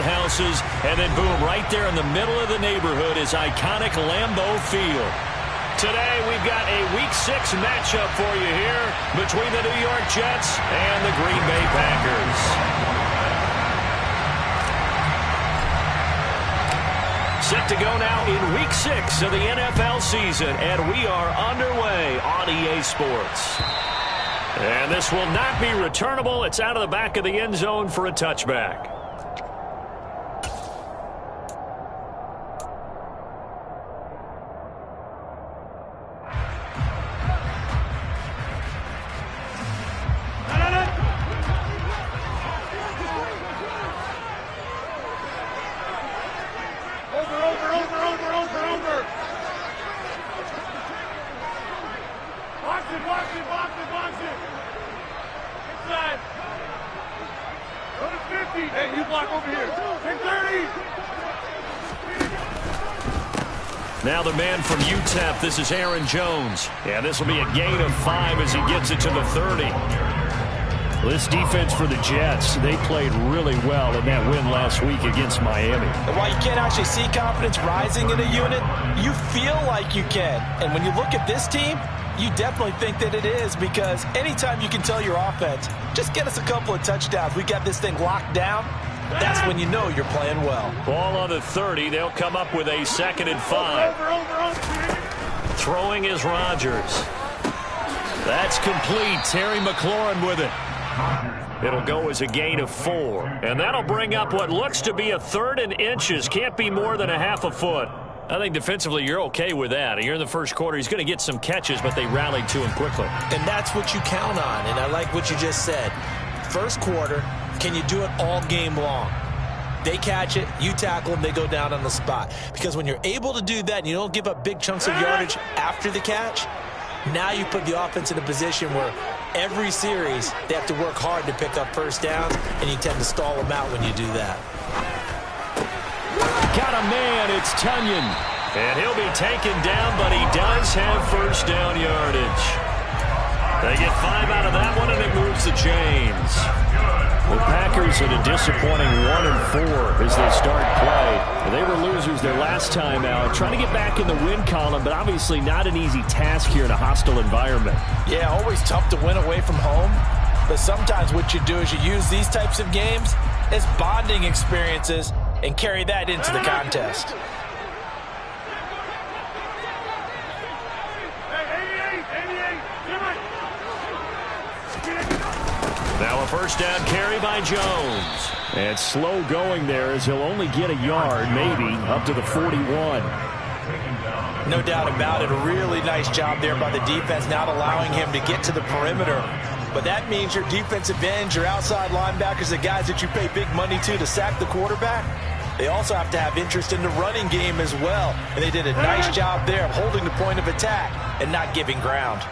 houses, and then boom, right there in the middle of the neighborhood is iconic Lambeau Field. Today we've got a Week 6 matchup for you here between the New York Jets and the Green Bay Packers. Set to go now in Week 6 of the NFL season, and we are underway on EA Sports. And this will not be returnable. It's out of the back of the end zone for a touchback. Hey, you block over here. 630. Now the man from UTEP, this is Aaron Jones. Yeah, this will be a gain of 5 as he gets it to the 30. This defense for the Jets, they played really well in that win last week against Miami. And while you can't actually see confidence rising in a unit, you feel like you can. And when you look at this team, you definitely think that it is, because anytime you can tell your offense, just get us a couple of touchdowns, we got this thing locked down, that's when you know you're playing well. Ball on the 30. They'll come up with a 2nd and 5. Throwing is Rodgers. That's complete. Terry McLaurin with it. It'll go as a gain of 4. And that'll bring up what looks to be a 3rd and inches. Can't be more than a half a foot. I think defensively you're okay with that. Here in the first quarter, he's going to get some catches, but they rallied to him quickly. And that's what you count on, and I like what you just said. First quarter, can you do it all game long? They catch it, you tackle them, they go down on the spot. Because when you're able to do that and you don't give up big chunks of yardage after the catch, now you put the offense in a position where every series they have to work hard to pick up first downs, and you tend to stall them out when you do that. Got a man, it's Tunyon. And he'll be taken down, but he does have first down yardage. They get 5 out of that one, and it moves the chains. The Packers at a disappointing 1-4 as they start play. They were losers their last time out, trying to get back in the win column, but obviously not an easy task here in a hostile environment. Yeah, always tough to win away from home, but sometimes what you do is you use these types of games as bonding experiences and carry that into the contest. Now a first down carry by Jones. And slow going there as he'll only get a yard, maybe, up to the 41. No doubt about it. A really nice job there by the defense, not allowing him to get to the perimeter. But that means your defensive ends, your outside linebackers, the guys that you pay big money to sack the quarterback, they also have to have interest in the running game as well. And they did a nice job there of holding the point of attack and not giving ground.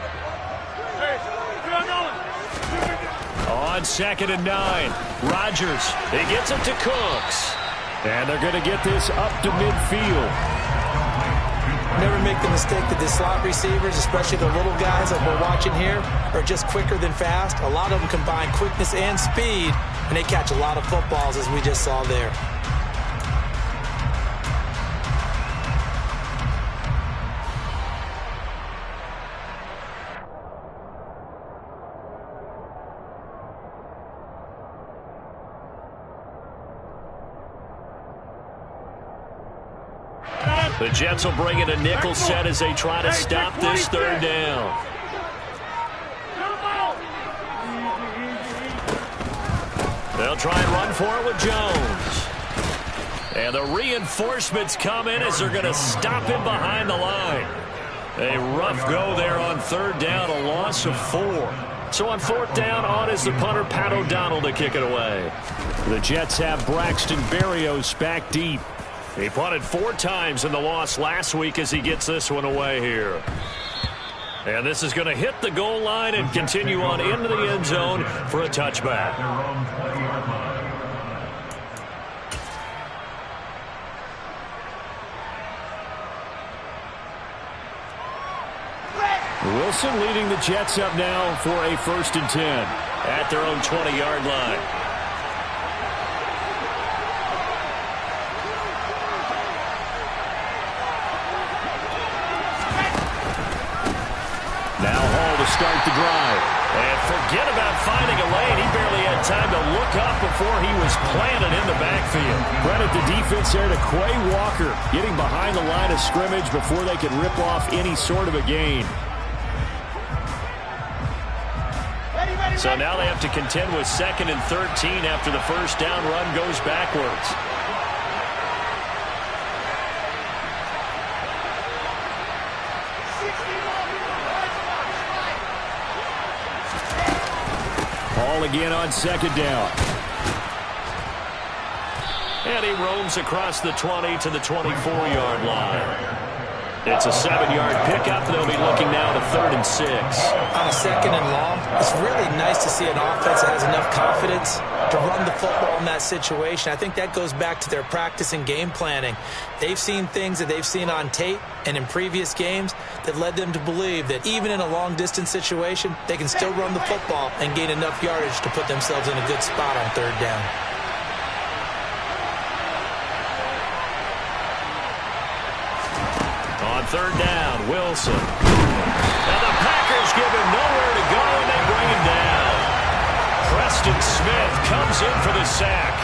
On 2nd and 9, Rodgers, he gets it to Cooks. And they're going to get this up to midfield. Never make the mistake that the slot receivers, especially the little guys that we're watching here, are just quicker than fast. A lot of them combine quickness and speed, and they catch a lot of footballs, as we just saw there. The Jets will bring in a nickel set as they try to stop this 3rd down. They'll try and run for it with Jones. And the reinforcements come in as they're going to stop him behind the line. A rough go there on 3rd down, a loss of 4. So on 4th down, on is the punter, Pat O'Donnell, to kick it away. The Jets have Braxton Berrios back deep. He punted 4 times in the loss last week as he gets this one away here. And this is going to hit the goal line and continue on into the end zone for a touchback. Wilson leading the Jets up now for a 1st and 10 at their own 20-yard line. to start the drive. And forget about finding a lane. He barely had time to look up before he was planted in the backfield. Credit the defense there to Quay Walker, getting behind the line of scrimmage before they could rip off any sort of a gain. So now they have to contend with 2nd and 13 after the first down run goes backwards. Ball again on 2nd down. And he roams across the 20 to the 24-yard line. It's a 7-yard pickup. They'll be looking now to 3rd and 6. On a 2nd and long, it's really nice to see an offense that has enough confidence to run the football in that situation. I think that goes back to their practice and game planning. They've seen things that they've seen on tape and in previous games that led them to believe that even in a long-distance situation, they can still run the football and gain enough yardage to put themselves in a good spot on 3rd down. On 3rd down, Wilson. And the Packers give him nowhere to go, and they bring him down. Preston Smith comes in for the sack.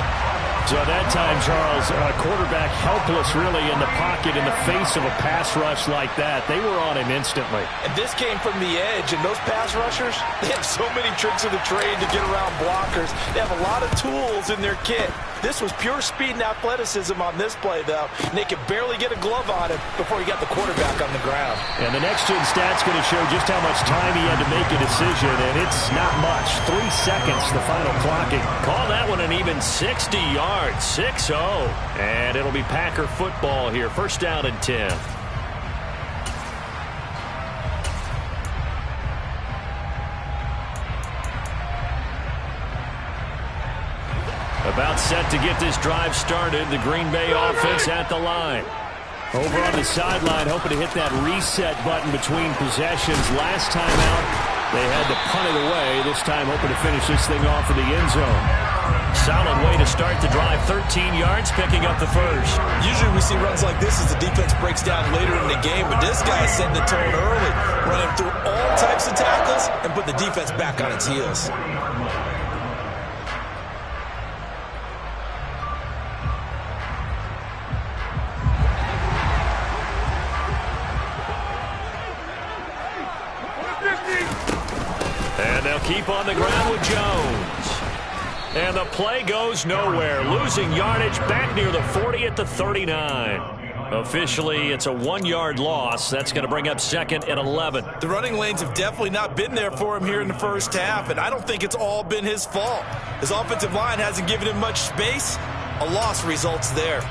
So at that time, Charles, quarterback helpless really in the pocket in the face of a pass rush like that. They were on him instantly. And this came from the edge, and those pass rushers, they have so many tricks of the trade to get around blockers. They have a lot of tools in their kit. This was pure speed and athleticism on this play, though. And they could barely get a glove on him before he got the quarterback on the ground. And the next-gen stat's going to show just how much time he had to make a decision, and it's not much. 3 seconds, the final clocking. Call that one an even 60 yards, 6-0. And it'll be Packer football here. 1st down and 10. About set to get this drive started. The Green Bay offense at the line. Over on the sideline, hoping to hit that reset button between possessions. Last time out, they had to punt it away. This time, hoping to finish this thing off in the end zone. Solid way to start the drive. 13 yards, picking up the first. Usually we see runs like this as the defense breaks down later in the game, but this guy is setting the tone early, running through all types of tackles and put the defense back on its heels. And they'll keep on the ground with Jones. And the play goes nowhere. Losing yardage back near the 40 at the 39. Officially, it's a 1-yard loss. That's going to bring up 2nd and 11. The running lanes have definitely not been there for him here in the first half, and I don't think it's all been his fault. His offensive line hasn't given him much space. A loss results there.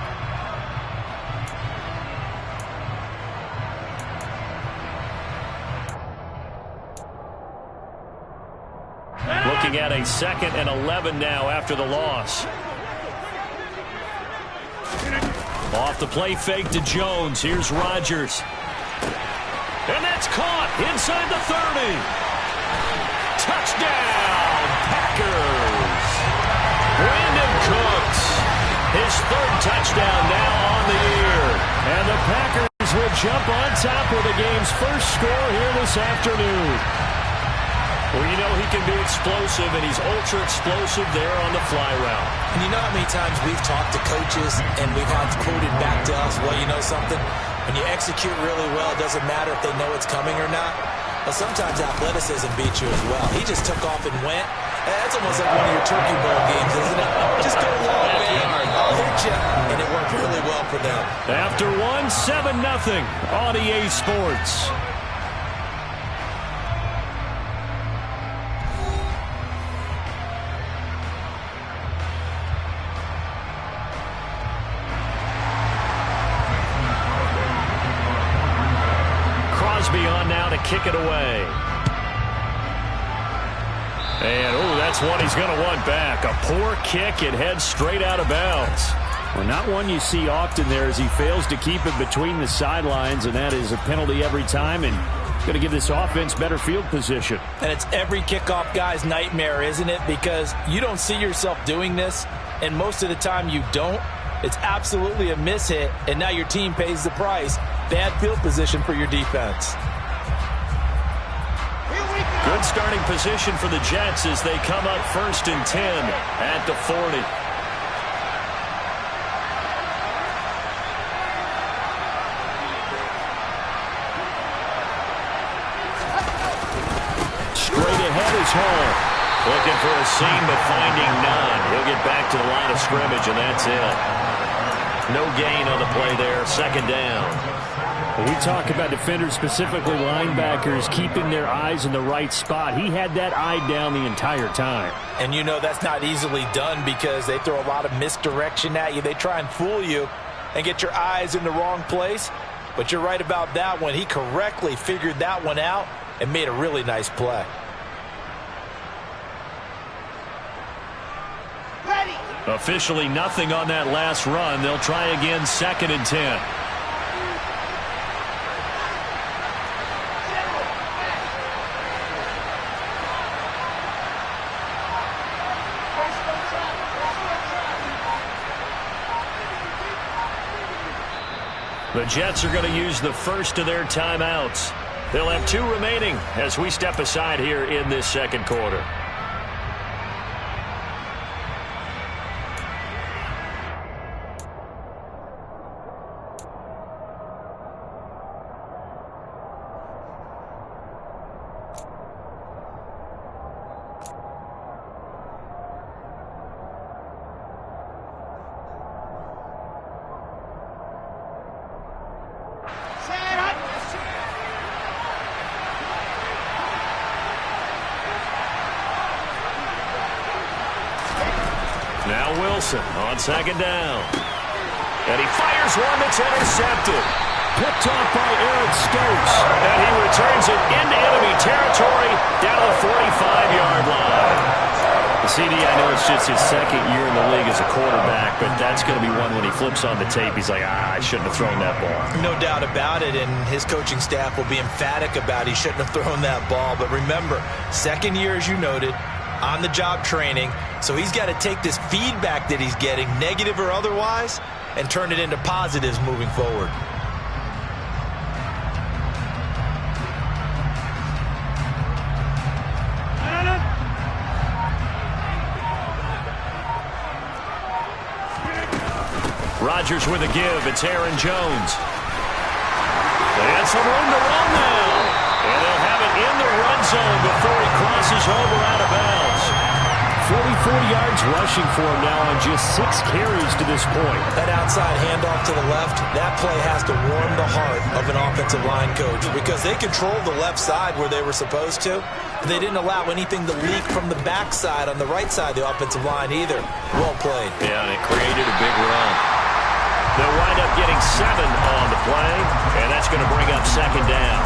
Looking at a 2nd and 11 now after the loss. Off the play fake to Jones. Here's Rodgers. And that's caught inside the 30. Touchdown, Packers. Brandon Cooks. His 3rd touchdown now on the year. And the Packers will jump on top with the game's first score here this afternoon. Well, you know he can be explosive, and he's ultra-explosive there on the fly route. And you know how many times we've talked to coaches and we've had quoted back to us, well, you know something? When you execute really well, it doesn't matter if they know it's coming or not. But sometimes athleticism beats you as well. He just took off and went. That's almost like one of your Turkey Bowl games, isn't it? Just go long, man. I'll hit you. And it worked really well for them. After 7-0 on EA Sports. On now to kick it away. And, that's one he's going to want back. A poor kick. It heads straight out of bounds. Well, not one you see often there as he fails to keep it between the sidelines, and that is a penalty every time, and it's going to give this offense better field position. And it's every kickoff guy's nightmare, isn't it? Because you don't see yourself doing this, and most of the time you don't. It's absolutely a mishit, and now your team pays the price. Bad field position for your defense. Here we Good starting position for the Jets as they come up 1st and 10 at the 40. Straight ahead is Hall. Looking for a seam, but finding none. He'll get back to the line of scrimmage, and that's it. No gain on the play there. 2nd down. When we talk about defenders, specifically linebackers, keeping their eyes in the right spot, he had that eye down the entire time. And you know that's not easily done because they throw a lot of misdirection at you. They try and fool you and get your eyes in the wrong place. But you're right about that one. He correctly figured that one out and made a really nice play. Officially nothing on that last run. They'll try again 2nd and 10. The Jets are going to use the first of their timeouts. They'll have 2 remaining as we step aside here in this 2nd quarter. Now Wilson on 2nd down. And he fires one that's intercepted. Picked off by Eric Stokes. And he returns it into enemy territory down to the 45-yard line. CD, I know it's just his 2nd year in the league as a quarterback, but that's going to be one when he flips on the tape. He's like, I shouldn't have thrown that ball. No doubt about it, and his coaching staff will be emphatic about he shouldn't have thrown that ball. But remember, 2nd year, as you noted, on-the-job training. So he's got to take this feedback that he's getting, negative or otherwise, and turn it into positives moving forward. Rodgers with a give. It's Aaron Jones. And some room to run now. And they'll have it in the run zone before he crosses over out of bounds. 44 yards rushing for him now on just 6 carries to this point. That outside handoff to the left, that play has to warm the heart of an offensive line coach because they controlled the left side where they were supposed to. They didn't allow anything to leak from the backside on the right side of the offensive line either. Well played. Yeah, and it created a big run. They'll wind up getting 7 on the play, and that's going to bring up 2nd down.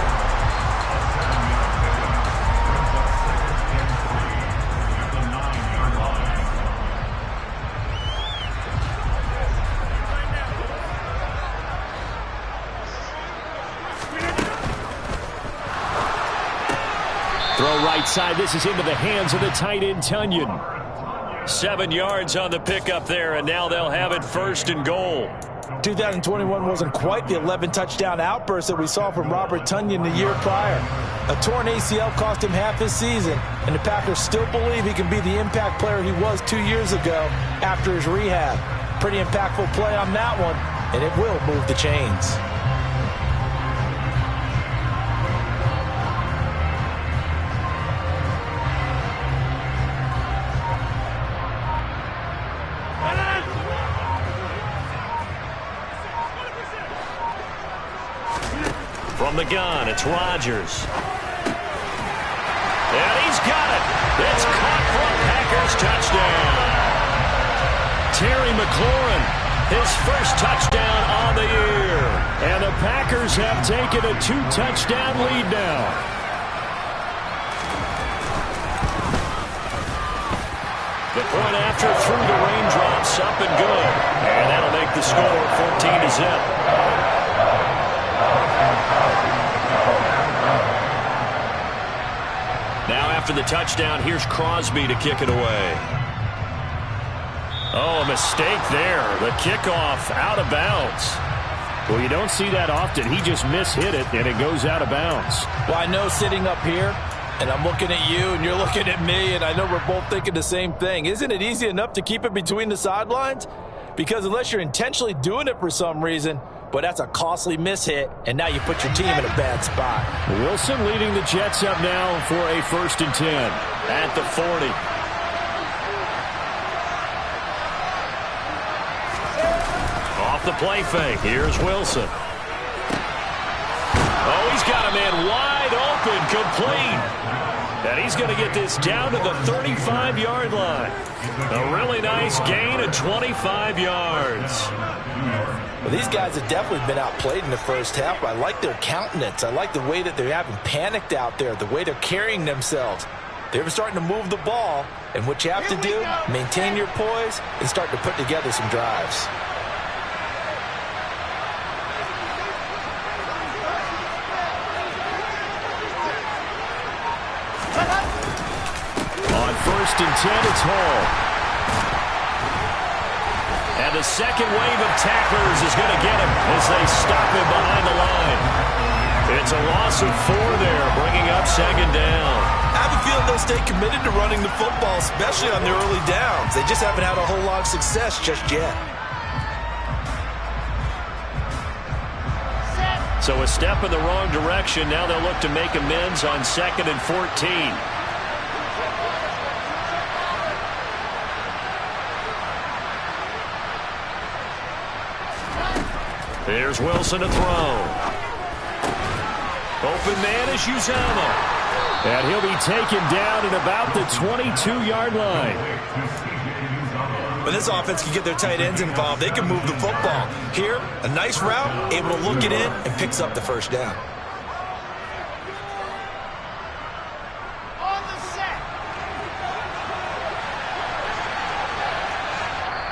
Throw right side. This is into the hands of the tight end, Tunyon. 7 yards on the pickup there, and now they'll have it 1st and goal. 2021 wasn't quite the 11-touchdown outburst that we saw from Robert Tunyon the year prior. A torn ACL cost him half his season, and the Packers still believe he can be the impact player he was 2 years ago after his rehab. Pretty impactful play on that one, and it will move the chains. From the gun, it's Rodgers. And he's got it. It's caught for a Packers touchdown. Terry McLaurin, his first touchdown on the year. And the Packers have taken a 2-touchdown lead now. The point after through the raindrops, up and good. And that'll make the score 14-0. Now after the touchdown, here's Crosby to kick it away. Oh, a mistake there. The kickoff out of bounds. Well, you don't see that often. He just mishit it, and it goes out of bounds. Well, I know sitting up here, And I'm looking at you, and you're looking at me, and I know we're both thinking the same thing. Isn't it easy enough to keep it between the sidelines? Because unless you're intentionally doing it for some reason, but that's a costly mishit, and now you put your team in a bad spot. Wilson leading the Jets up now for a 1st and 10. At the 40. Off the play fake. Here's Wilson. Oh, he's got a man wide open, complete. And he's going to get this down to the 35-yard line. A really nice gain of 25 yards. Well, these guys have definitely been outplayed in the first half. I like their countenance. I like the way that they're having panicked out there, the way they're carrying themselves. They're starting to move the ball, and what you have to do, maintain your poise and start to put together some drives. On 1st and 10, it's Hall. And the second wave of tacklers is going to get him as they stop him behind the line. It's a loss of 4 there, bringing up 2nd down. I have a feeling they'll stay committed to running the football, especially on their early downs. They just haven't had a whole lot of success just yet. So a step in the wrong direction. Now they'll look to make amends on 2nd and 14. Here's Wilson to throw. Open man is Uzomah. And he'll be taken down at about the 22-yard line. When this offense can get their tight ends involved, they can move the football. Here, a nice route, able to look it in, and picks up the 1st down.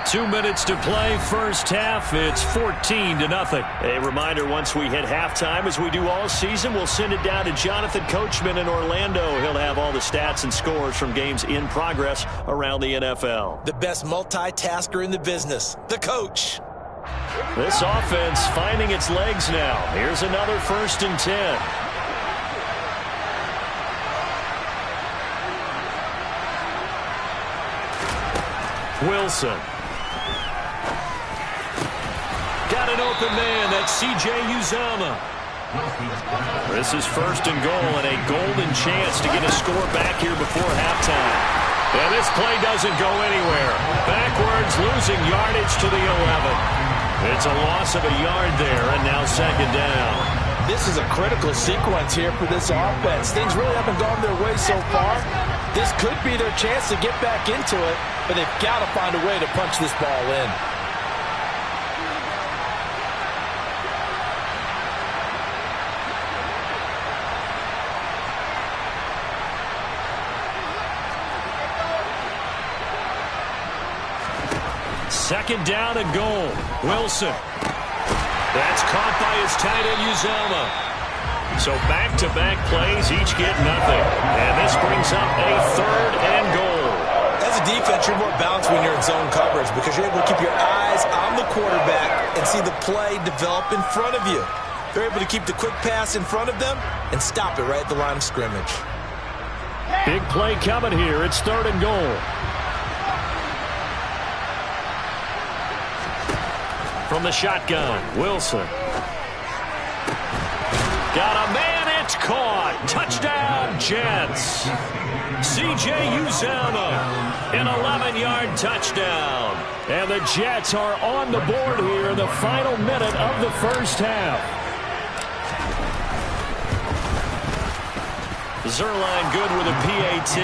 2 minutes to play, first half. It's 14-0. A reminder, once we hit halftime, as we do all season, we'll send it down to Jonathan Coachman in Orlando. He'll have all the stats and scores from games in progress around the NFL. The best multitasker in the business, the coach. This offense finding its legs now. Here's another 1st and 10. Wilson. Got an open man. That's C.J. Uzomah. This is 1st and goal and a golden chance to get a score back here before halftime. And this play doesn't go anywhere. Backwards, losing yardage to the 11. It's a loss of a yard there, and now 2nd down. This is a critical sequence here for this offense. Things really haven't gone their way so far. This could be their chance to get back into it, but they've got to find a way to punch this ball in. Second down and goal. Wilson. That's caught by his tight end, Uzomah. So back-to-back plays, each get nothing. And this brings up a 3rd and goal. As a defense, you're more balanced when you're in zone coverage because you're able to keep your eyes on the quarterback and see the play develop in front of you. They're able to keep the quick pass in front of them and stop it right at the line of scrimmage. Big play coming here. It's 3rd and goal. From the shotgun, Wilson. Got a man, it's caught. Touchdown, Jets. C.J. Uzomah, an 11-yard touchdown. And the Jets are on the board here in the final minute of the first half. Zuerlein good with a PAT.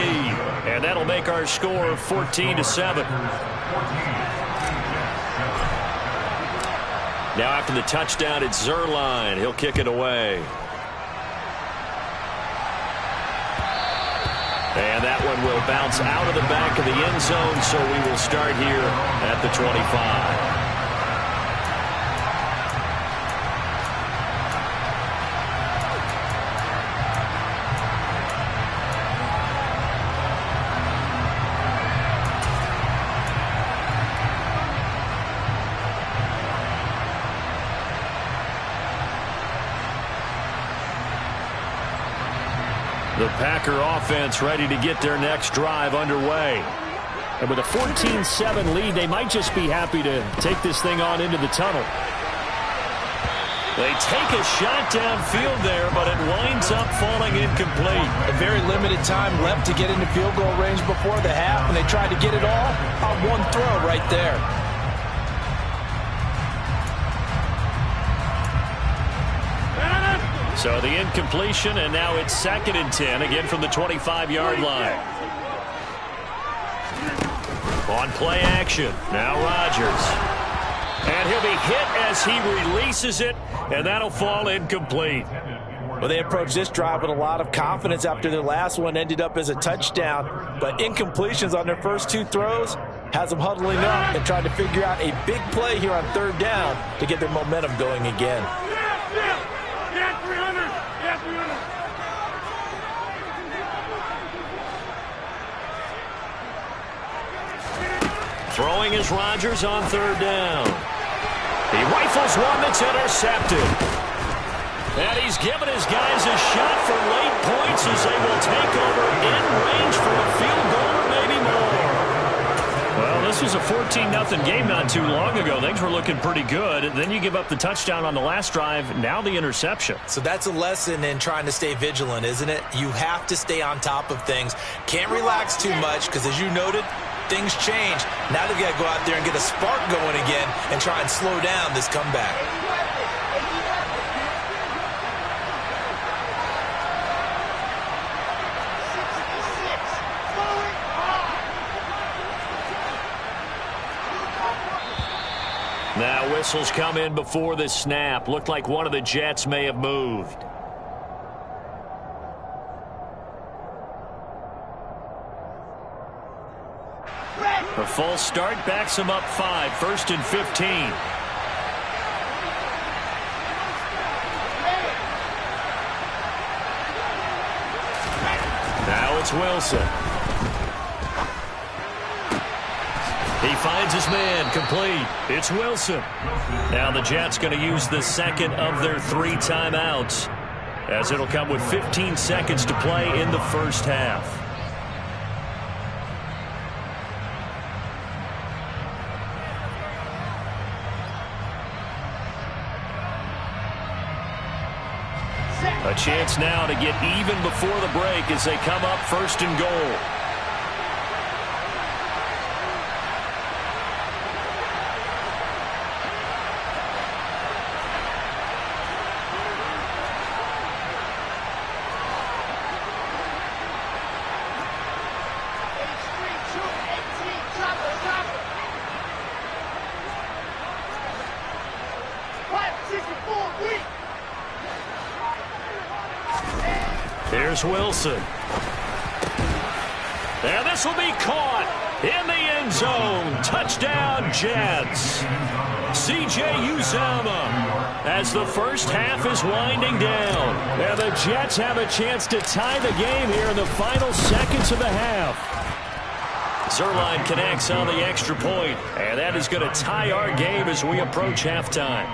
And that'll make our score 14-7. Now after the touchdown, it's Zuerlein. He'll kick it away. And that one will bounce out of the back of the end zone, so we will start here at the 25. The Packer offense ready to get their next drive underway. And with a 14-7 lead, they might just be happy to take this thing on into the tunnel. They take a shot downfield there, but it winds up falling incomplete. A very limited time left to get into field goal range before the half, and they tried to get it all on one throw right there. So the incompletion, and now it's 2nd and 10, again from the 25-yard line. On play action, now Rodgers. And he'll be hit as he releases it, and that'll fall incomplete. Well, they approached this drive with a lot of confidence after their last one ended up as a touchdown. But incompletions on their first 2 throws has them huddling up and trying to figure out a big play here on 3rd down to get their momentum going again. Throwing is Rodgers on 3rd down. He rifles one that's intercepted. And he's given his guys a shot for late points as they will take over in range for a field goal or maybe more. Well, this was a 14-0 game not too long ago. Things were looking pretty good. And then you give up the touchdown on the last drive. Now the interception. So that's a lesson in trying to stay vigilant, isn't it? You have to stay on top of things. Can't relax too much because, as you noted, things change. Now they've got to go out there and get a spark going again and try and slow down this comeback. Now whistles come in before the snap. Looked like one of the Jets may have moved. A false start backs him up 5, 1st and 15. Now it's Wilson. He finds his man, complete. It's Wilson. Now the Jets going to use the 2nd of their 3 timeouts, as it'll come with 15 seconds to play in the first half. A chance now to get even before the break as they come up 1st and goal. Here's Wilson. And this will be caught in the end zone. Touchdown, Jets. C.J. Uzomah as the first half is winding down. And the Jets have a chance to tie the game here in the final seconds of the half. Zerline connects on the extra point, and that is going to tie our game as we approach halftime.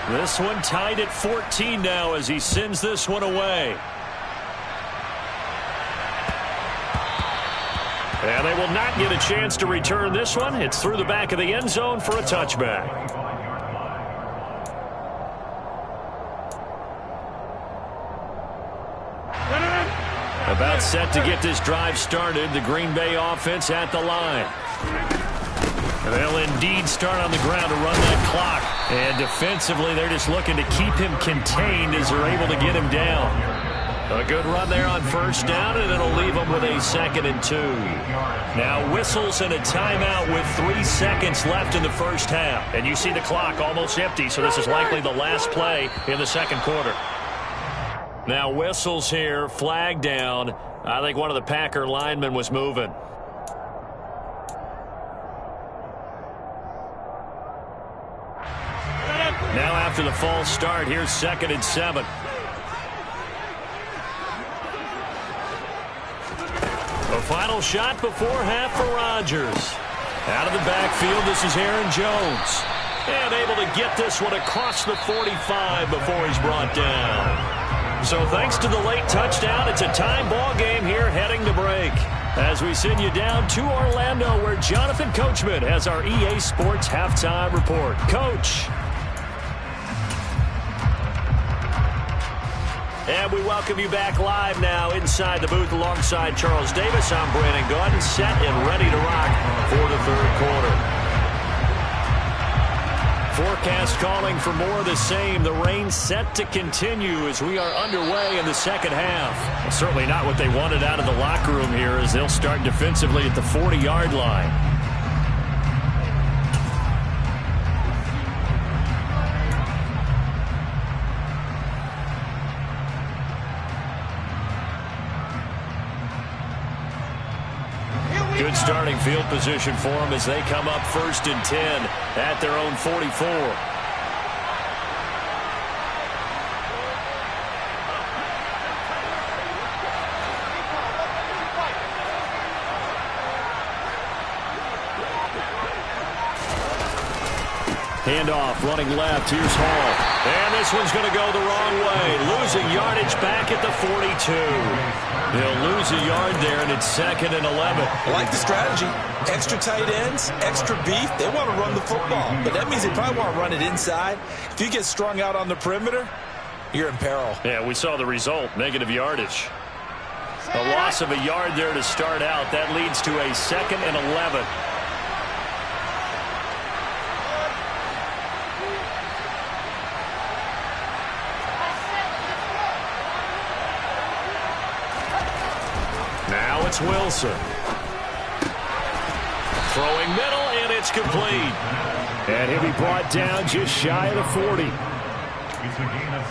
This one tied at 14 now as he sends this one away. And they will not get a chance to return this one. It's through the back of the end zone for a touchback. About set to get this drive started. The Green Bay offense at the line. They'll indeed start on the ground to run that clock. And defensively, they're just looking to keep him contained as they're able to get him down. A good run there on 1st down, and it'll leave them with a 2nd and 2. Now whistles and a timeout with 3 seconds left in the first half. And you see the clock almost empty, so this is likely the last play in the 2nd quarter. Now whistles here, flag down. I think one of the Packer linemen was moving. Now after the false start, here's 2nd and 7. A final shot before half for Rodgers. Out of the backfield, this is Aaron Jones. And able to get this one across the 45 before he's brought down. So thanks to the late touchdown, it's a tie ball game here heading to break. As we send you down to Orlando, where Jonathan Coachman has our EA Sports halftime report. Coach. And we welcome you back live now inside the booth alongside Charles Davis. I'm Brandon Gordon, set and ready to rock for the third quarter. Forecast calling for more of the same. The rain set to continue as we are underway in the second half. Well, certainly not what they wanted out of the locker room here, as they'll start defensively at the 40-yard line. Good starting field position for them as they come up 1st and 10 at their own 44. Handoff, running left. Here's Hall. And this one's going to go the wrong way. Losing yardage back at the 42. They'll lose a yard there, and it's 2nd and 11. I like the strategy. Extra tight ends, extra beef. They want to run the football, but that means they probably want to run it inside. If you get strung out on the perimeter, you're in peril. Yeah, we saw the result, negative yardage. A loss of a yard there to start out. That leads to a 2nd and 11. Now it's Wilson. Throwing middle, and it's complete. And he'll be brought down just shy of the 40.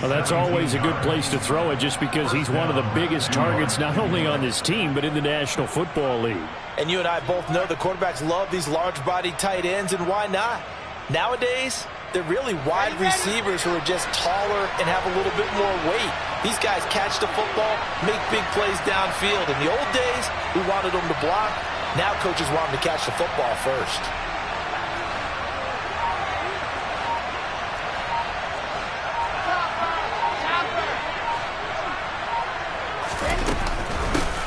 Well, that's always a good place to throw it, just because he's one of the biggest targets not only on this team but in the National Football League. And you and I both know the quarterbacks love these large-bodied tight ends, and why not? Nowadays, they're really wide receivers who are just taller and have a little bit more weight. These guys catch the football, make big plays downfield. In the old days, we wanted them to block. Now coaches want them to catch the football first.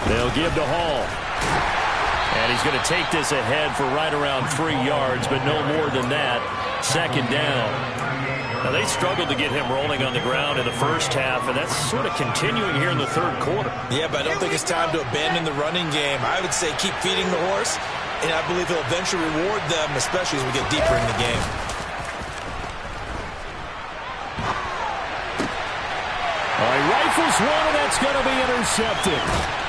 They'll give to Hall. And he's going to take this ahead for right around 3 yards, but no more than that. 2nd down. Now, they struggled to get him rolling on the ground in the first half, and that's sort of continuing here in the third quarter. Yeah, but I don't think it's time to abandon the running game. I would say keep feeding the horse, and I believe he'll eventually reward them, especially as we get deeper in the game. All right, rifles one, and that's going to be intercepted.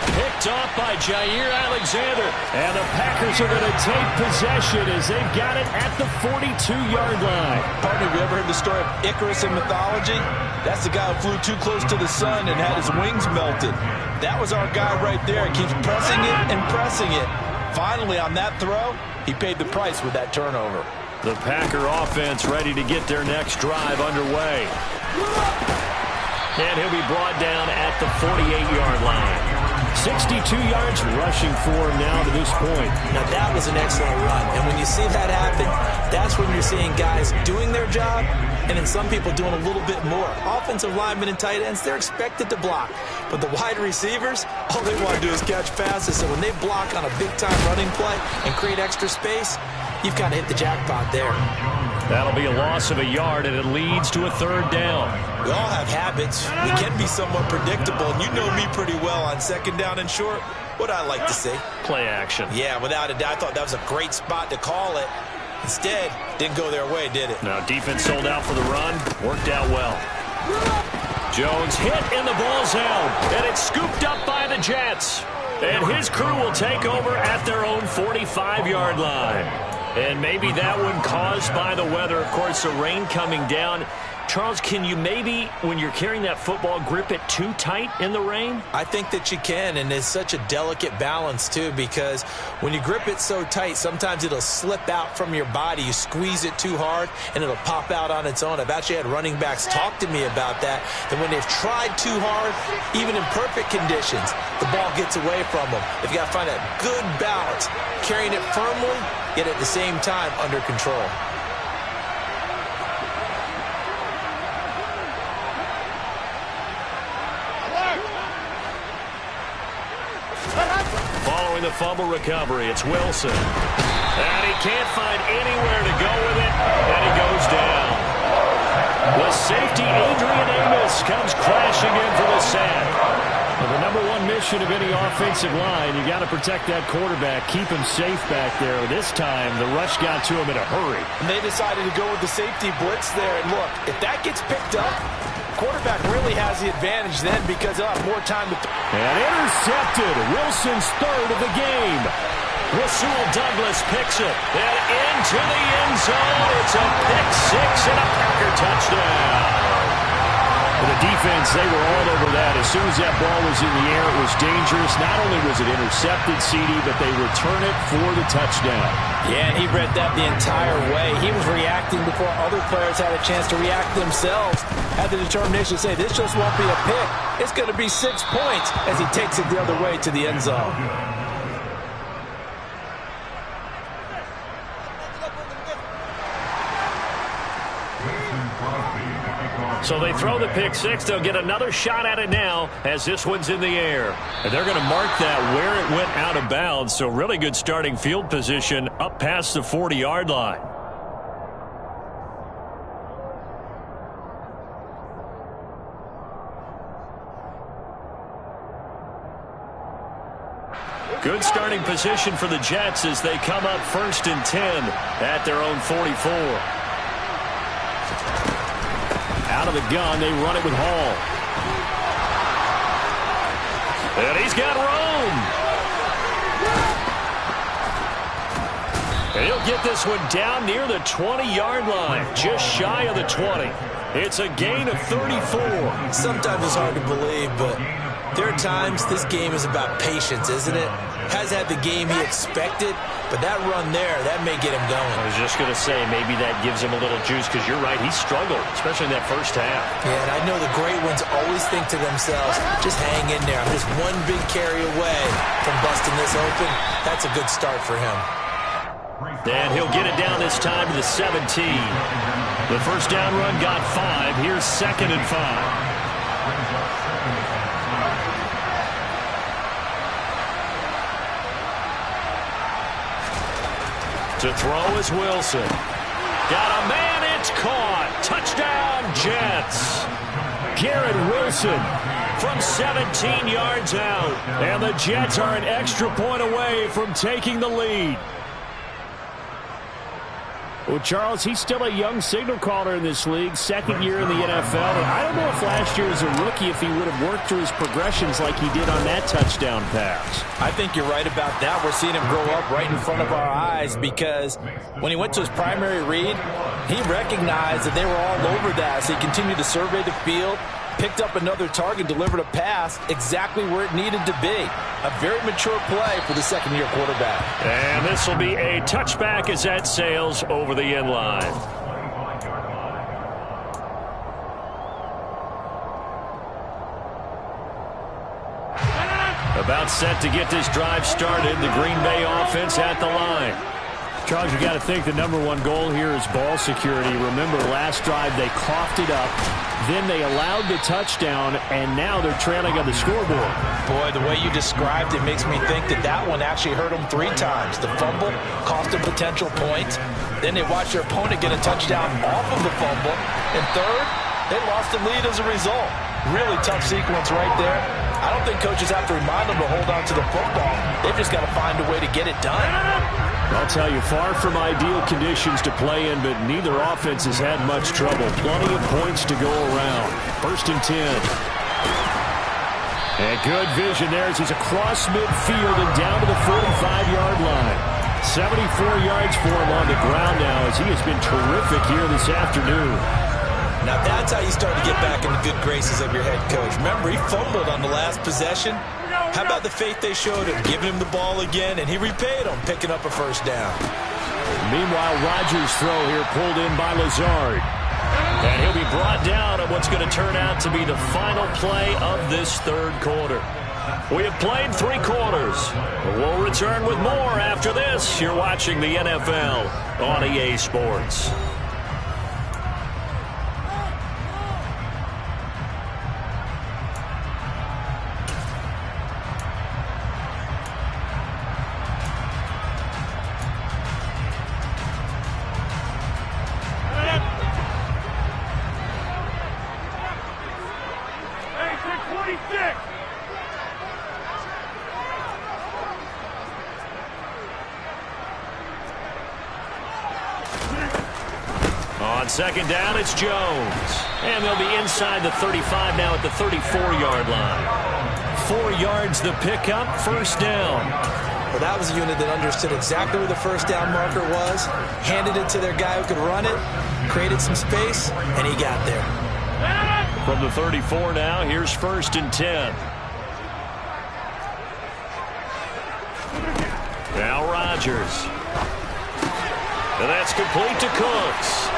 Picked off by Jair Alexander. And the Packers are going to take possession as they've got it at the 42-yard line. Partner, have you ever heard the story of Icarus in mythology? That's the guy who flew too close to the sun and had his wings melted. That was our guy right there. He keeps pressing it and pressing it. Finally, on that throw, he paid the price with that turnover. The Packer offense ready to get their next drive underway. And he'll be brought down at the 48-yard line. 62 yards rushing for him now to this point. Now, that was an excellent run. And when you see that happen, that's when you're seeing guys doing their job and then some people doing a little bit more. Offensive linemen and tight ends, they're expected to block. But the wide receivers, all they want to do is catch passes. So when they block on a big-time running play and create extra space, you've kind of hit the jackpot there. That'll be a loss of a yard, and it leads to a 3rd down. We all have habits. We can be somewhat predictable, and you know me pretty well on 2nd down and short. What I like to see. Play action. Yeah, without a doubt. I thought that was a great spot to call it. Instead, didn't go their way, did it? Now, defense sold out for the run. Worked out well. Jones hit, and the ball's out. And it's scooped up by the Jets. And his crew will take over at their own 45-yard line. And maybe that one caused by the weather. Of course, the rain coming down. Charles, can you maybe, when you're carrying that football, grip it too tight in the rain? I think that you can, and it's such a delicate balance, too, because when you grip it so tight, sometimes it'll slip out from your body. You squeeze it too hard, and it'll pop out on its own. I've actually had running backs talk to me about that when they've tried too hard, even in perfect conditions, the ball gets away from them. If you got to find a good balance, carrying it firmly, yet at the same time under control. the fumble recovery. It's Wilson. And he can't find anywhere to go with it, and he goes down. The safety, Adrian Amos, comes crashing in for the sack. Well, the number one mission of any offensive line, you got to protect that quarterback, keep him safe back there. This time, the rush got to him in a hurry. And they decided to go with the safety blitz there. And look, if that gets picked up, quarterback really has the advantage then because they'll have more time to throw. And intercepted. Wilson's third of the game. Rasul Douglas picks it. And into the end zone. It's a pick six and a Packer touchdown. The defense, they were all over that. As soon as that ball was in the air, it was dangerous. Not only was it intercepted, CD, but they return it for the touchdown. Yeah, and he read that the entire way. He was reacting before other players had a chance to react themselves. Had the determination to say, this just won't be a pick. It's going to be 6 points as he takes it the other way to the end zone. So they throw the pick six. They'll get another shot at it now as this one's in the air. And they're going to mark that where it went out of bounds. So really good starting field position up past the 40-yard line. Good starting position for the Jets as they come up 1st and 10 at their own 44. Out of the gun, they run it with Hall. And he's got room. And he'll get this one down near the 20-yard line, just shy of the 20. It's a gain of 34. Sometimes it's hard to believe, but there are times this game is about patience, isn't it? Has had the game he expected, but that run there, that may get him going. I was just going to say, maybe that gives him a little juice, because you're right, he struggled, especially in that first half. Yeah, and I know the great ones always think to themselves, just hang in there. I'm just one big carry away from busting this open. That's a good start for him. And he'll get it down this time to the 17. The first down run got 5. Here's 2nd and 5. To throw is Wilson. Got a man, it's caught. Touchdown, Jets. Garrett Wilson from 17 yards out. And the Jets are an extra point away from taking the lead. Well, Charles, he's still a young signal caller in this league, 2nd year in the NFL. And I don't know if last year as a rookie if he would have worked through his progressions like he did on that touchdown pass. I think you're right about that. We're seeing him grow up right in front of our eyes because when he went to his primary read, he recognized that they were all over that. So he continued to survey the field, picked up another target, delivered a pass exactly where it needed to be. A very mature play for the 2nd-year quarterback. And this will be a touchback as that sails over the end line. About set to get this drive started. The Green Bay offense at the line. Charles, you got to think the number one goal here is ball security. Remember, last drive they coughed it up, then they allowed the touchdown, and now they're trailing on the scoreboard. Boy, the way you described it makes me think that that one actually hurt them 3 times. The fumble cost them potential points. Then they watched their opponent get a touchdown off of the fumble. And third, they lost the lead as a result. Really tough sequence right there. I don't think coaches have to remind them to hold on to the football. They've just got to find a way to get it done. I'll tell you, far from ideal conditions to play in, but neither offense has had much trouble. Plenty of points to go around. 1st and 10. And good vision there as he's across midfield and down to the 45-yard line. 74 yards for him on the ground now as he has been terrific here this afternoon. Now that's how you start to get back in the good graces of your head coach. Remember, he fumbled on the last possession. How about the faith they showed him, giving him the ball again, and he repaid them, picking up a 1st down. Meanwhile, Rodgers' throw here pulled in by Lazard. And he'll be brought down on what's going to turn out to be the final play of this 3rd quarter. We have played 3 quarters. We'll return with more after this. You're watching the NFL on EA Sports. On second down, it's Jones. And they'll be inside the 35 now at the 34-yard line. 4 yards the pickup, first down. Well, that was a unit that understood exactly where the first down marker was, handed it to their guy who could run it, created some space, and he got there. From the 34 now, here's first and 10. Now Rodgers. And that's complete to Cooks.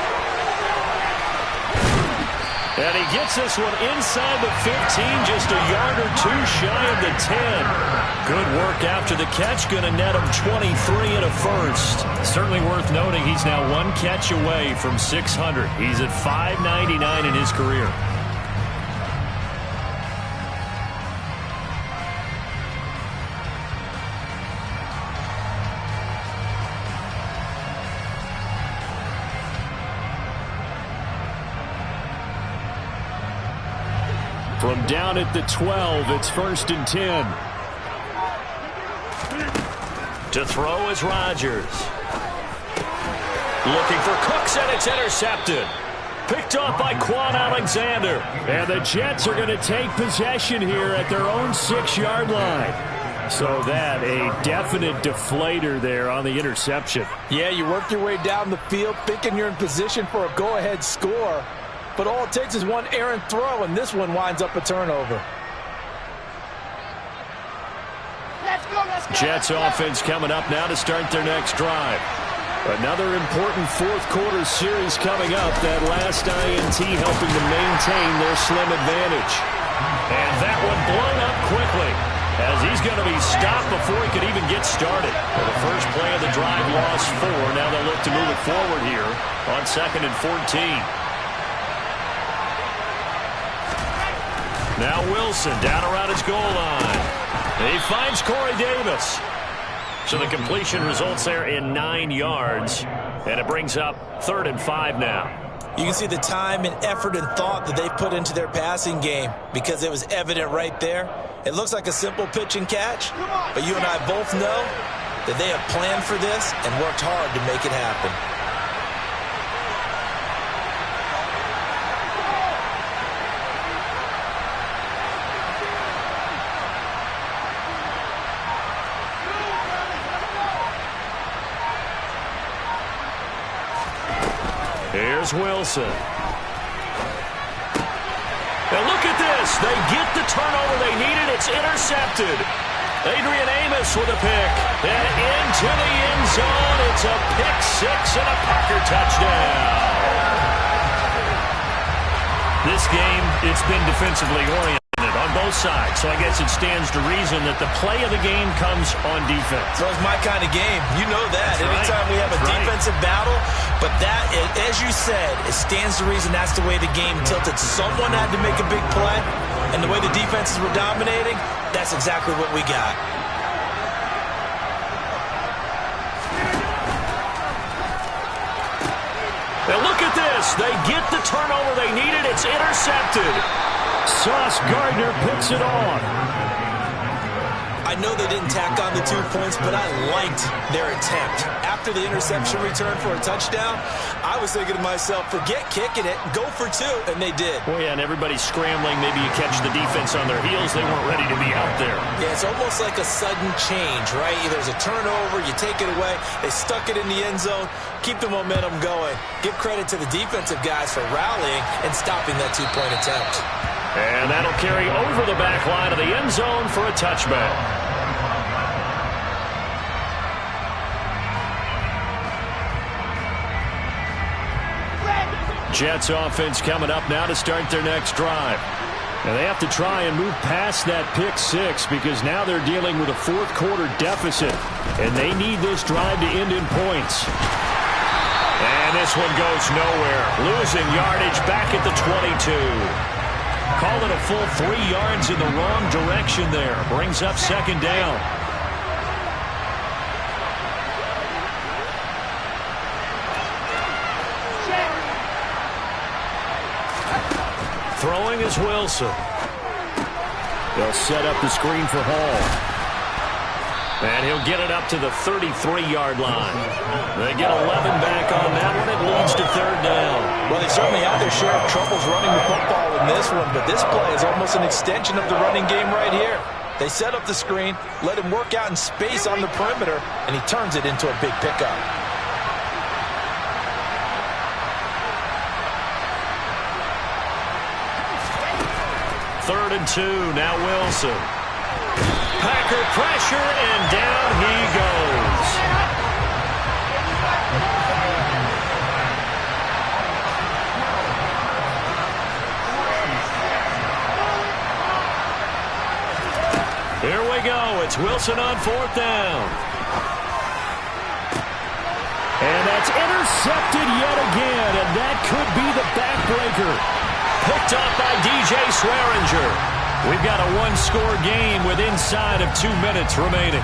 And he gets this one inside the 15, just a yard or two shy of the 10. Good work after the catch, going to net him 23 and a first. Certainly worth noting he's now 1 catch away from 600. He's at 599 in his career. From down at the 12, it's first and 10. To throw is Rodgers. Looking for Cooks, and it's intercepted. Picked off by Quan Alexander. And the Jets are going to take possession here at their own 6-yard line. So that a definite deflator there on the interception. Yeah, you work your way down the field thinking you're in position for a go-ahead score. But all it takes is one errant throw, and this one winds up a turnover. Jets offense coming up now to start their next drive. Another important fourth-quarter series coming up. That last INT helping to maintain their slim advantage. And that one blown up quickly, as he's going to be stopped before he could even get started. For the first play of the drive, lost 4. Now they'll look to move it forward here on 2nd and 14. Now Wilson down around his goal line. He finds Corey Davis. So the completion results there in 9 yards. And it brings up 3rd and 5 now. You can see the time and effort and thought that they put into their passing game, because it was evident right there. It looks like a simple pitch and catch, but you and I both know that they have planned for this and worked hard to make it happen. Here's Wilson. And look at this. They get the turnover they needed. It's intercepted. Adrian Amos with a pick. And into the end zone. It's a pick 6 and a Packer touchdown. This game, it's been defensively oriented on both sides. So I guess it stands to reason that the play of the game comes on defense. So it's my kind of game. You know that. That's Anytime right. we have a That's defensive battle, but that, as you said, it stands to reason that's the way the game tilted. Someone had to make a big play, and the way the defenses were dominating, that's exactly what we got. Now look at this. They get the turnover they needed. It's intercepted. Sauce Gardner picks it off. I know they didn't tack on the 2 points, but I liked their attempt. After the interception return for a touchdown, I was thinking to myself, forget kicking it, go for 2, and they did. Well, yeah, and everybody's scrambling. Maybe you catch the defense on their heels. They weren't ready to be out there. Yeah, it's almost like a sudden change, right? There's a turnover, you take it away, they stuck it in the end zone, keep the momentum going. Give credit to the defensive guys for rallying and stopping that 2-point attempt. And that'll carry over the back line of the end zone for a touchback. Jets offense coming up now to start their next drive. And they have to try and move past that pick 6, because now they're dealing with a fourth-quarter deficit. And they need this drive to end in points. And this one goes nowhere. Losing yardage back at the 22. Call it a full 3 yards in the wrong direction there. Brings up 2nd down. Throwing is Wilson. They'll set up the screen for Hall. And he'll get it up to the 33-yard line. They get 11 back on that one. It leads to third down. Well, they certainly had their share of troubles running the football in this one, but this play is almost an extension of the running game right here. They set up the screen, let him work out in space on the perimeter, and he turns it into a big pickup. Third and 2, now Wilson. Packer pressure, and down he goes. Here we go. It's Wilson on fourth down. And that's intercepted yet again, and that could be the backbreaker. Picked up by DJ Swearinger. We've got a one-score game with inside of 2 minutes remaining.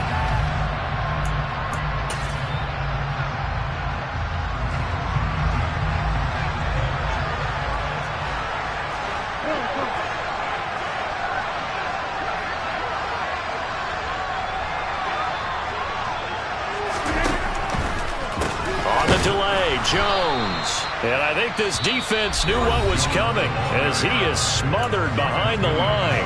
On the delay, Jones. And I think this defense knew what was coming as he is smothered behind the line.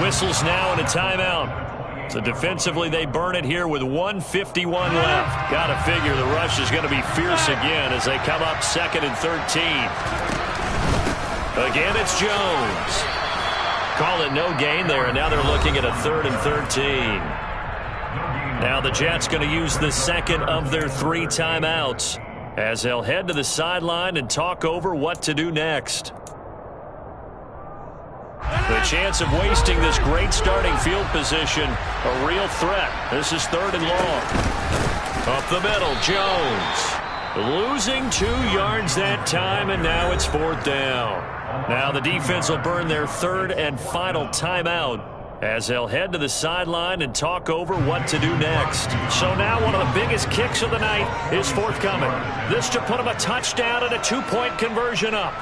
Whistles now and a timeout. So defensively they burn it here with 1:51 left. Got to figure the rush is going to be fierce again as they come up 2nd and 13. Again, it's Jones. Call it no gain there, and now they're looking at a 3rd and 13. Now the Jets going to use the second of their 3 timeouts as they'll head to the sideline and talk over what to do next. The chance of wasting this great starting field position, a real threat. This is 3rd and long. Up the middle, Jones. Losing 2 yards that time, and now it's 4th down. Now the defense will burn their 3rd and final timeout as they'll head to the sideline and talk over what to do next. So now one of the biggest kicks of the night is forthcoming. This to put them a touchdown and a 2-point conversion up.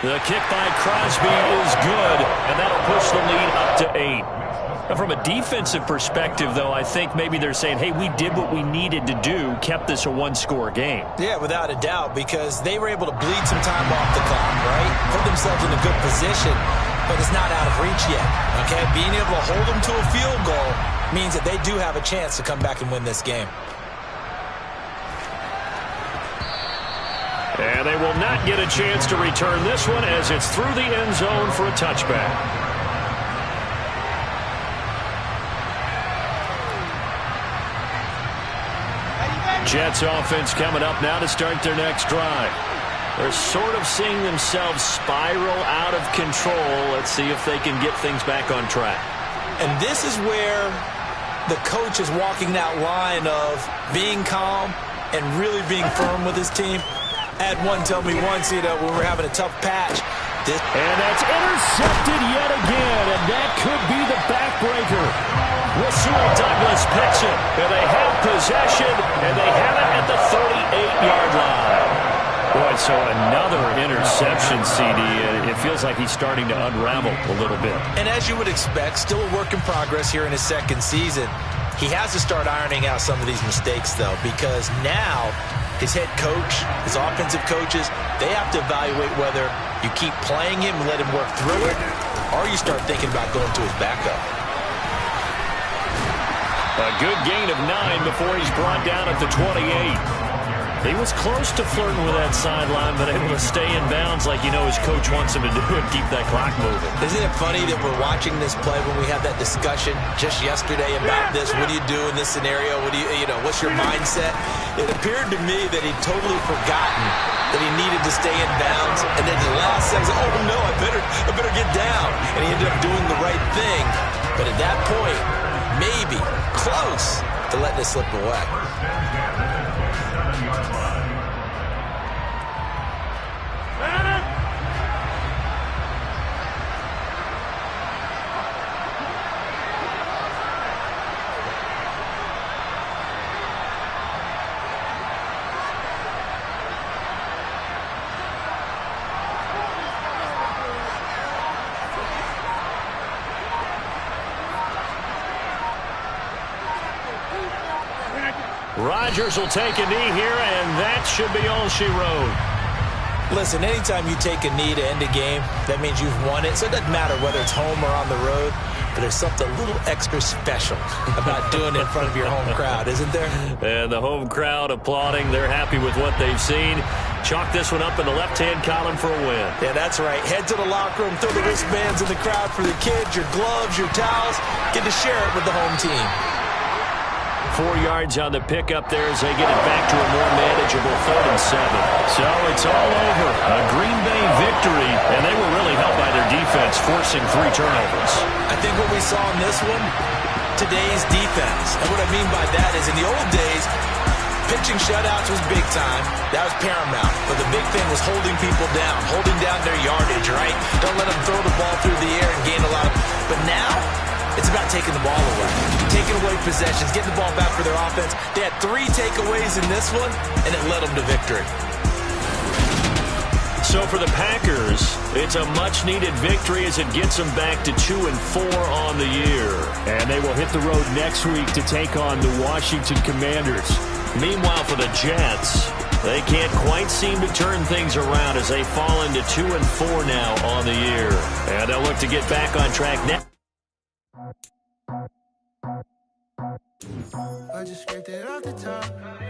The kick by Crosby is good, and that'll push the lead up to 8. Now from a defensive perspective, though, I think maybe they're saying, hey, we did what we needed to do, kept this a 1-score game. Yeah, without a doubt, because they were able to bleed some time off the clock, right? Put themselves in a good position, but it's not out of reach yet, okay? Being able to hold them to a field goal means that they do have a chance to come back and win this game. And they will not get a chance to return this one as it's through the end zone for a touchback. Jets offense coming up now to start their next drive. They're sort of seeing themselves spiral out of control. Let's see if they can get things back on track. And this is where the coach is walking that line of being calm and really being firm with his team. I had one tell me once, when we're having a tough patch. And that's intercepted yet again, and that could be the backbreaker. Rasul Douglas picks it, and they have possession, and they have it at the 38-yard line. Boy, so another interception, CD. It feels like he's starting to unravel a little bit. And as you would expect, still a work in progress here in his 2nd season. He has to start ironing out some of these mistakes, though, because now his head coach, his offensive coaches, they have to evaluate whether you keep playing him and let him work through it, or you start thinking about going to his backup. A good gain of 9 before he's brought down at the 28. He was close to flirting with that sideline, but able to stay in bounds like his coach wants him to do and keep that clock moving. Isn't it funny that we're watching this play when we had that discussion just yesterday about this? What do you do in this scenario? What do what's your mindset? It appeared to me that he'd totally forgotten that he needed to stay in bounds, and then the last second, oh no, I better get down. And he ended up doing the right thing. But at that point, maybe close to letting it slip away. Rodgers will take a knee here, and that should be all she wrote. Listen, anytime you take a knee to end a game, that means you've won it. So it doesn't matter whether it's home or on the road, but there's something a little extra special about doing it in front of your home crowd, isn't there? And the home crowd applauding. They're happy with what they've seen. Chalk this one up in the left-hand column for a win. Yeah, that's right. Head to the locker room, throw the wristbands in the crowd for the kids, your gloves, your towels. Get to share it with the home team. 4 yards on the pickup there as they get it back to a more manageable 3rd and 7. So it's all over. A Green Bay victory, and they were really helped by their defense, forcing 3 turnovers. I think what we saw in this one, today's defense. And what I mean by that is in the old days, pitching shutouts was big time. That was paramount. But the big thing was holding people down, holding down their yardage, right? Don't let them throw the ball through the air and gain a lot of... But now, it's about taking the ball away, taking away possessions, getting the ball back for their offense. They had 3 takeaways in this one, and it led them to victory. So for the Packers, it's a much-needed victory as it gets them back to 2-4 on the year. And they will hit the road next week to take on the Washington Commanders. Meanwhile, for the Jets, they can't quite seem to turn things around as they fall into 2-4 now on the year. And they'll look to get back on track now. I just scraped it off the top,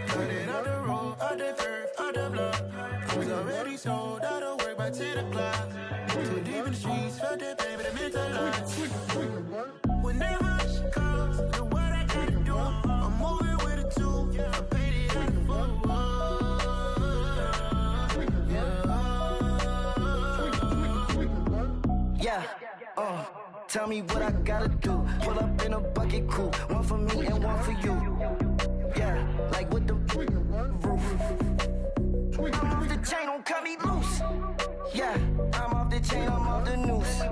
cut it off the road, off the curve, off the block. I was already sold out of work by 10 o'clock. Too deep in the streets, felt that pain, but it meant a lot. When that rush comes, the what I gotta do, I'm moving with a 2. I paid it at the tell me what I gotta do. Pull up in a bucket crew, one for me and one for you. Yeah, like with the roof. I'm off the chain, don't cut me loose. Yeah, I'm off the chain, I'm off the noose.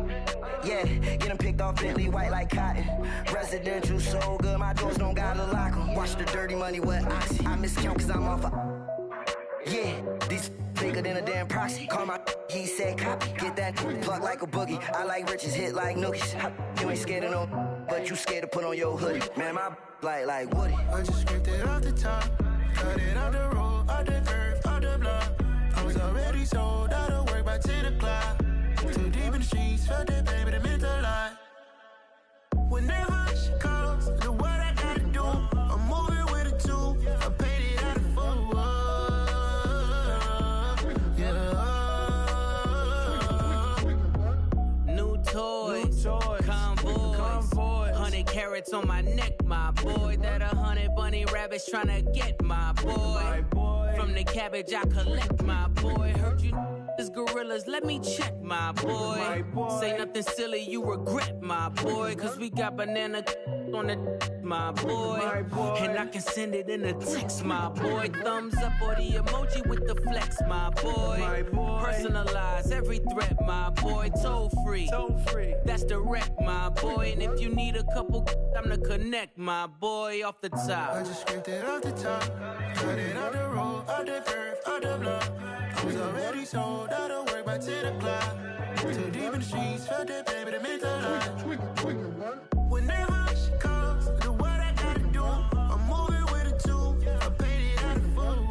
Yeah, getting picked off Bentley white like cotton. Residential so good, my doors don't gotta lock 'em. Watch the dirty money with oxy. I miscount cause I'm off yeah, these bigger than a damn proxy. Call my he said copy. Get that plug like a boogie. I like riches, hit like nookies. You ain't scared of no, but you scared to put on your hoodie. Man, my like Woody. I just scraped it off the top, cut it off the road, off the curve, off the block. I was already sold out of work by 10 o'clock. Too deep in the streets, felt that pain, but it meant a lot. When that rush comes, the what I gotta do, I'm moving with a 2. I paid it out of full. Toys, convoys, 100 carats on my neck, my boy. That 100 bunny rabbits tryna get my boy. From the cabbage I collect, my boy. Heard you is gorillas, let me check, my boy. Say nothing silly, you regret, my boy. Cause we got banana on the my boy. And I can send it in a text, my boy. Thumbs up or the emoji with the flex, my boy. Personalize every threat, my boy. Toll free. That's direct, my boy. And if you need a couple, I'm the connect, my boy. Off the top. I just scraped it off the top, cut it off the road, off the curve, off the block. I was already sold out of work by 10 o'clock. Too deep in the streets, felt that pain, but it meant a lot. When that rush comes, the what I gotta do, I'm moving with a 2. I paid it out of full.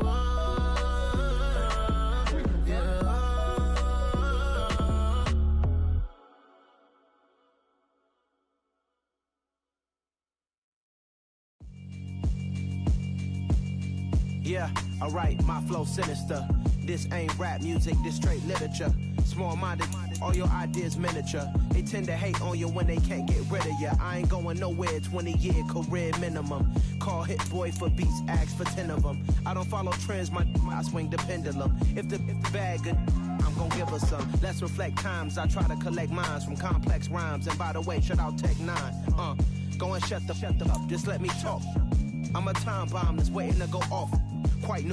Yeah, alright, my flow sinister. This ain't rap music, this straight literature. Small-minded, all your ideas miniature. They tend to hate on you when they can't get rid of you. I ain't going nowhere, 20-year career minimum. Call Hit Boy for beats, ask for 10 of them. I don't follow trends, I swing the pendulum. If the bag good, I'm gon' give her some. Let's reflect times, I try to collect minds from complex rhymes. And by the way, shout out Tech 9. Go and shut the up, just let me talk. I'm a time bomb that's waiting to go off. Quite new.